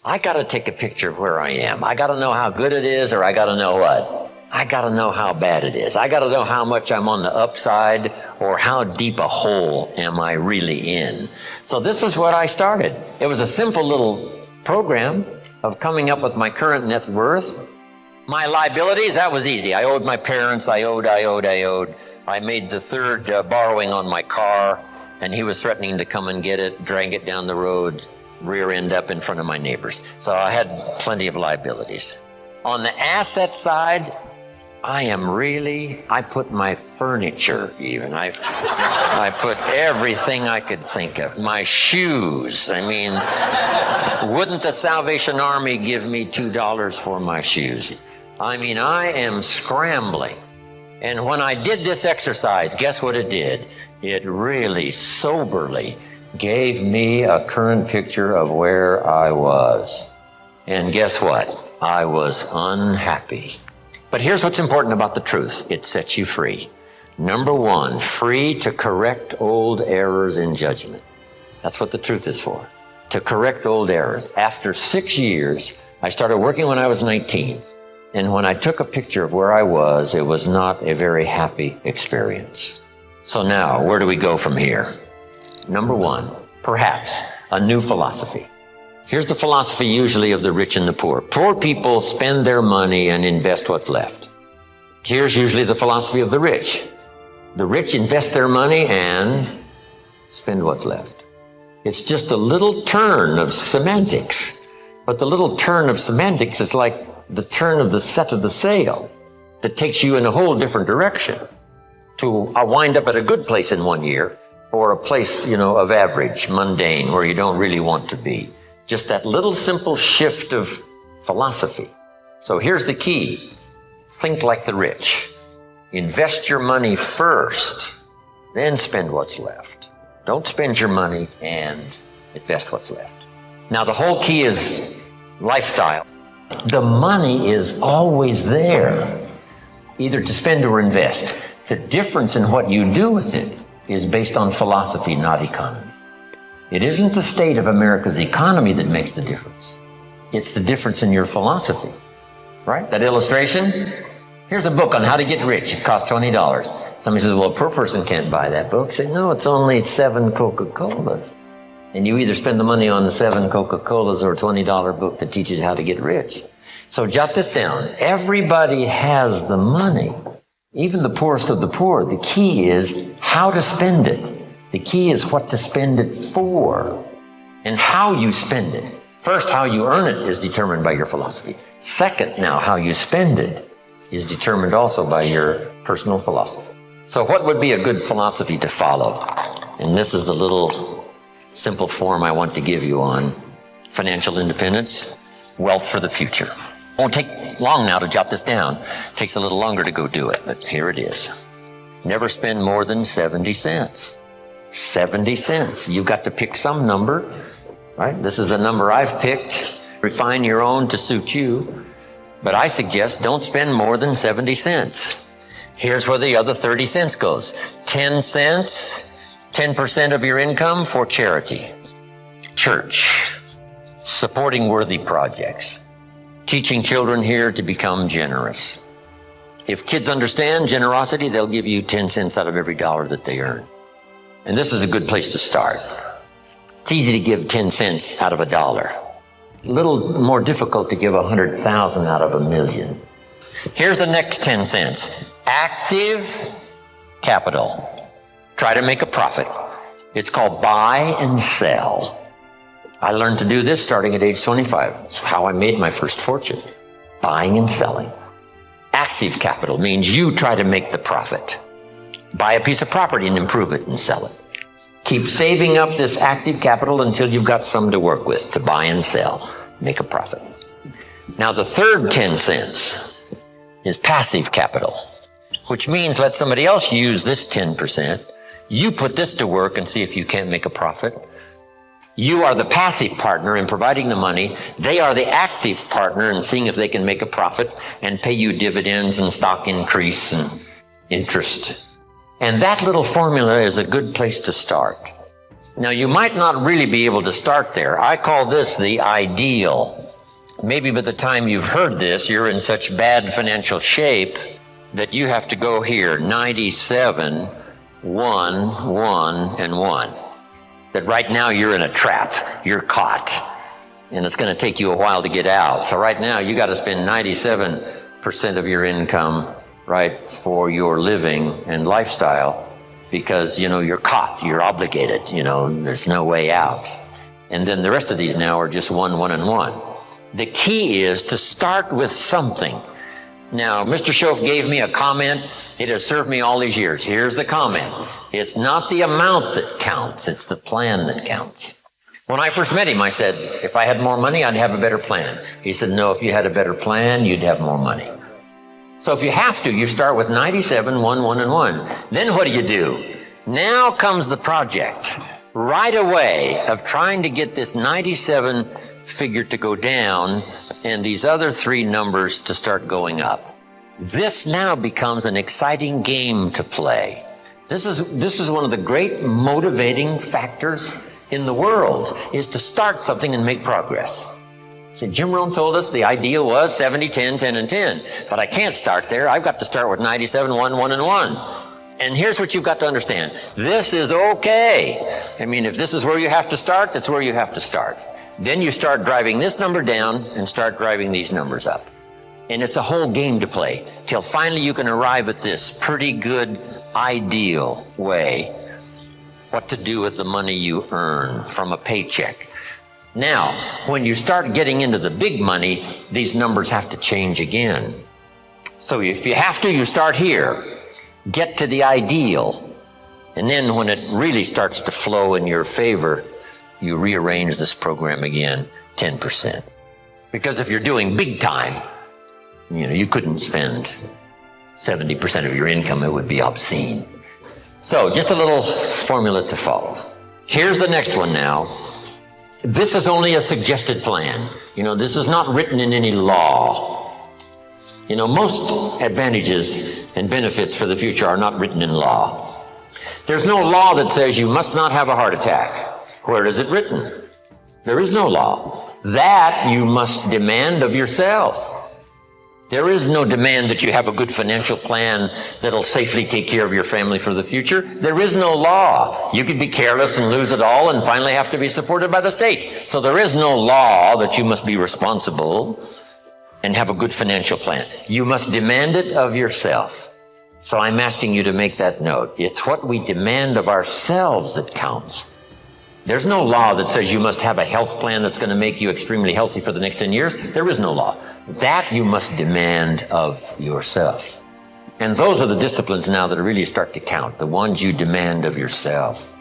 I got to take a picture of where I am. I got to know how good it is, or I got to know what? I got to know how bad it is. I got to know how much I'm on the upside, or how deep a hole am I really in. So this is what I started. It was a simple little program of coming up with my current net worth. My liabilities, that was easy. I owed my parents, I owed. I made the third borrowing on my car, and he was threatening to come and get it, drag it down the road, rear end up in front of my neighbors. So I had plenty of liabilities. On the asset side, I put my furniture even. I put everything I could think of. My shoes. I mean, wouldn't the Salvation Army give me $2 for my shoes? I mean, I am scrambling. And when I did this exercise, guess what it did? It really soberly gave me a current picture of where I was. And guess what? I was unhappy. But here's what's important about the truth. It sets you free. Number one, free to correct old errors in judgment. That's what the truth is for, to correct old errors. After 6 years, I started working when I was 19. And when I took a picture of where I was, it was not a very happy experience. So now, where do we go from here? Number one, perhaps a new philosophy. Here's the philosophy usually of the rich and the poor. Poor people spend their money and invest what's left. Here's usually the philosophy of the rich. The rich invest their money and spend what's left. It's just a little turn of semantics. But the little turn of semantics is like the turn of the set of the sail that takes you in a whole different direction to wind up at a good place in 1 year, or a place, of average, mundane, where you don't really want to be. Just that little simple shift of philosophy. So here's the key. Think like the rich. Invest your money first, then spend what's left. Don't spend your money and invest what's left. Now the whole key is lifestyle. The money is always there, either to spend or invest. The difference in what you do with it is based on philosophy, not economy. It isn't the state of America's economy that makes the difference. It's the difference in your philosophy, right? That illustration? Here's a book on how to get rich. It costs $20. Somebody says, well, a poor person can't buy that book. I say, no, it's only 7 Coca-Colas. And you either spend the money on the 7 Coca-Colas or a $20 book that teaches how to get rich. So jot this down. Everybody has the money, even the poorest of the poor. The key is how to spend it. The key is what to spend it for and how you spend it. First, how you earn it is determined by your philosophy. Second, now, how you spend it is determined also by your personal philosophy. So what would be a good philosophy to follow? And this is the little simple form I want to give you on financial independence, wealth for the future. Won't take long now to jot this down. It takes a little longer to go do it, but here it is. Never spend more than 70 cents. 70 cents. You've got to pick some number, right? This is the number I've picked. Refine your own to suit you. But I suggest don't spend more than 70 cents. Here's where the other 30 cents goes. 10 cents, 10% of your income for charity, church, supporting worthy projects, teaching children here to become generous. If kids understand generosity, they'll give you 10 cents out of every dollar that they earn. And this is a good place to start. It's easy to give 10 cents out of a dollar. A little more difficult to give 100,000 out of 1,000,000. Here's the next 10 cents. Active capital. Try to make a profit. It's called buy and sell. I learned to do this starting at age 25. It's how I made my first fortune. Buying and selling. Active capital means you try to make the profit. Buy a piece of property and improve it and sell it. Keep saving up this active capital until you've got some to work with to buy and sell, make a profit. Now the third 10 cents is passive capital, which means let somebody else use this 10%. You put this to work and see if you can't make a profit. You are the passive partner in providing the money. They are the active partner in seeing if they can make a profit and pay you dividends and stock increase and interest. And that little formula is a good place to start. Now, you might not really be able to start there. I call this the ideal. Maybe by the time you've heard this, you're in such bad financial shape that you have to go here, 97, 1, 1, and 1. That right now you're in a trap. You're caught. And it's going to take you a while to get out. So right now you got to spend 97% of your income, right, for your living and lifestyle because, you're caught. You're obligated. There's no way out. And then the rest of these now are just 1, 1, and 1. The key is to start with something. Now, Mr. Schoaf gave me a comment. It has served me all these years. Here's the comment. It's not the amount that counts. It's the plan that counts. When I first met him, I said, if I had more money, I'd have a better plan. He said, no, if you had a better plan, you'd have more money. So if you have to, you start with 97, 1, 1, and 1. Then what do? Now comes the project right away of trying to get this 97 figure to go down and these other 3 numbers to start going up. This now becomes an exciting game to play. This is one of the great motivating factors in the world, is to start something and make progress. See, Jim Rohn told us the ideal was 70, 10, 10, and 10. But I can't start there. I've got to start with 97, 1, 1, and 1. And here's what you've got to understand. This is okay. I mean, if this is where you have to start, that's where you have to start. Then you start driving this number down and start driving these numbers up. And it's a whole game to play till finally you can arrive at this pretty good ideal way. What to do with the money you earn from a paycheck. Now, when you start getting into the big money, these numbers have to change again. So if you have to, you start here. Get to the ideal. And then when it really starts to flow in your favor, you rearrange this program again 10%. Because if you're doing big time, you couldn't spend 70% of your income. It would be obscene. So just a little formula to follow. Here's the next one now. This is only a suggested plan. This is not written in any law. Most advantages and benefits for the future are not written in law. There's no law that says you must not have a heart attack. Where is it written? There is no law. That you must demand of yourself. There is no demand that you have a good financial plan that'll safely take care of your family for the future. There is no law. You could be careless and lose it all and finally have to be supported by the state. So there is no law that you must be responsible and have a good financial plan. You must demand it of yourself. So I'm asking you to make that note. It's what we demand of ourselves that counts. There's no law that says you must have a health plan that's going to make you extremely healthy for the next 10 years. There is no law. That you must demand of yourself. And those are the disciplines now that really start to count, the ones you demand of yourself.